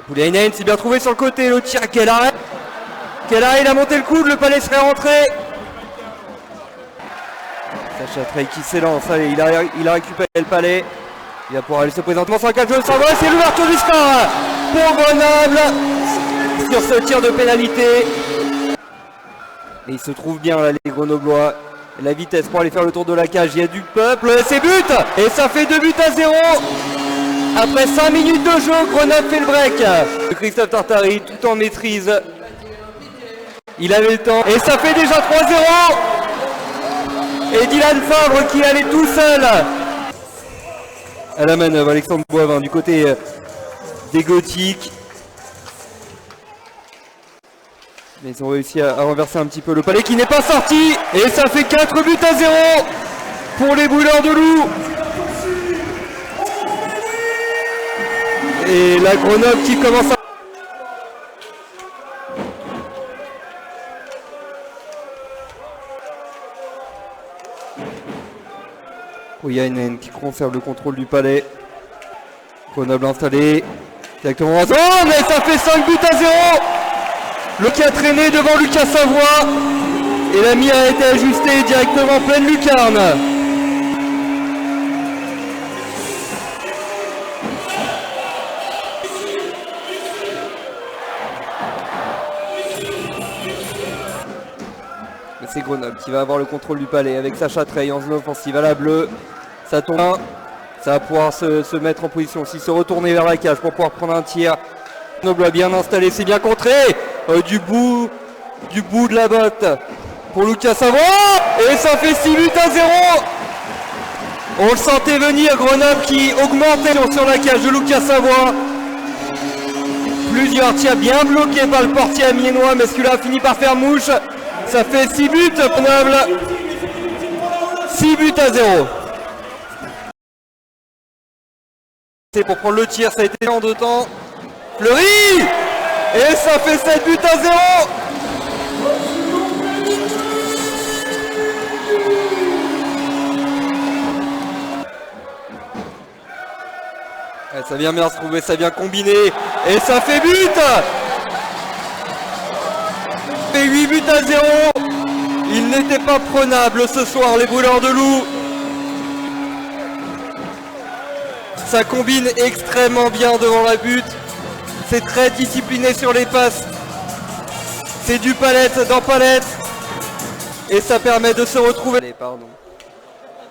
Poulainen s'est bien trouvé sur le côté, le tir, quel arrêt, il a monté le coude, le Palais serait rentré. Sacha Trey qui s'élance, allez, il a récupéré le Palais. Il va pouvoir aller se présenter dans 5 jeux, ça va, c'est l'ouverture du score pour Grenoble sur ce tir de pénalité. Et il se trouve bien là les Grenoblois. La vitesse pour aller faire le tour de la cage, il y a du peuple, c'est but. Et ça fait 2 buts à 0. Après 5 minutes de jeu, Grenoble fait le break. Christophe Tartari tout en maîtrise. Il avait le temps. Et ça fait déjà 3-0. Et Dylan Fabre qui allait tout seul à la manœuvre. Alexandre Boivin du côté des Gothiques. Mais ils ont réussi à renverser un petit peu le Palais qui n'est pas sorti. Et ça fait 4 buts à 0 pour les Brûleurs de Loup. Et la Grenoble qui commence à... Poulainen qui conserve le contrôle du Palais. Grenoble installé directement à zone. Mais ça fait 5 buts à 0. Le qui a traîné devant Lucas Savoie. Et la mire a été ajustée directement pleine lucarne. Mais c'est Grenoble qui va avoir le contrôle du Palais avec Sacha Trey en zone offensive à la bleue. Ça tombe. Ça va pouvoir se mettre en position aussi, se retourner vers la cage pour pouvoir prendre un tir. Grenoble a bien installé, c'est bien contré. Du bout de la botte pour Lucas Savoie. Et ça fait 6 buts à 0. On le sentait venir, Grenoble qui augmentait sur la cage de Lucas Savoie. Plusieurs tirs bien bloqués par le portier amiénois, mais celui-là a fini par faire mouche. Ça fait 6 buts, Grenoble. 6 buts à 0. Pour prendre le tir, ça a été en 2 temps. Fleury. Et ça fait 7 buts à 0. Ça vient bien se trouver, ça vient combiner. Et ça fait but. Ça fait 8 buts à 0. Ils n'étaient pas prenables ce soir, les Brûleurs de Loup. Ça combine extrêmement bien devant la butte. C'est très discipliné sur les passes. C'est du palette dans palette. Et ça permet de se retrouver. Allez, pardon.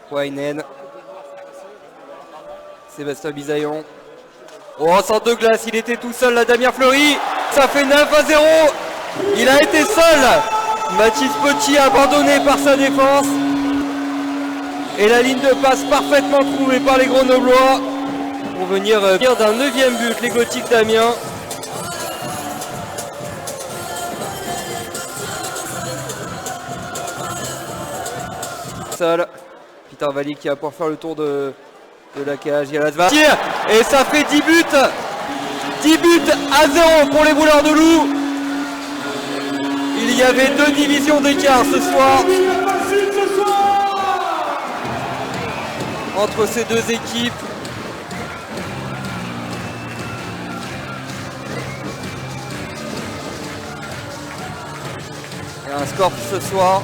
Poulainen. Sébastien Bisaillon. Oh, centre de glace, il était tout seul là, Damien Fleury. Ça fait 9 à 0. Il a été seul. Mathis Petit abandonné par sa défense. Et la ligne de passe parfaitement trouvée par les Grenoblois. Pour venir d'un 9e but, les Gothiques d'Amiens. Seul. Peter Valli qui va pouvoir faire le tour de la cage. Il y a la tire. Et ça fait 10 buts. 10 buts à 0 pour les Brûleurs de Loup. Il y avait 2 divisions d'écart ce soir entre ces deux équipes. Et un score ce soir